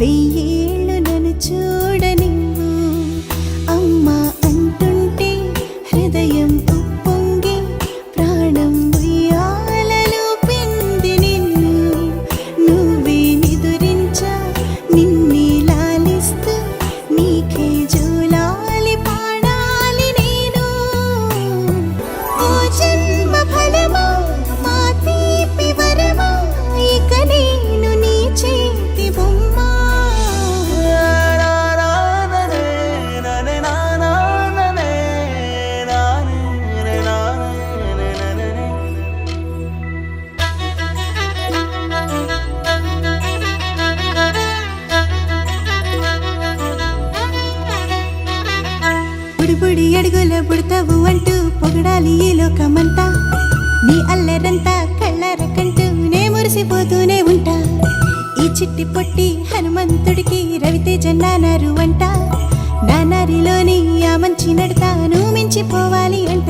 వెయ్యేళ్ళు నన్ను చూడనివ్వు. అమ్మ అంటుంటే హృదయం ఉప్పొంగి ప్రాణం ఉయ్యాలలో పింది నిన్ను. నువ్వే నిదురించా నిన్నే లాలిస్తూ నీకే జోలాలి పాడాలి నేను. ఓ జన్మ ఫలమా మా తీపి వరమా ఇక నేను నీ చేతి బొమ్మ. బుడిబుడి అడుగుల పుడతావు అంటూ పొగడాలి ఈ లోకమంతా. నీ అల్లరంతా కళ్ళరకంటూ నే మురిసిపోతూనే ఉంటా. ఈ చిట్టి పొట్టి హనుమంతుడికి రవితేజ నానారు అంట. నానారిలోని ఆ మంచి నడతా నువ్వు మించిపోవాలి అంట.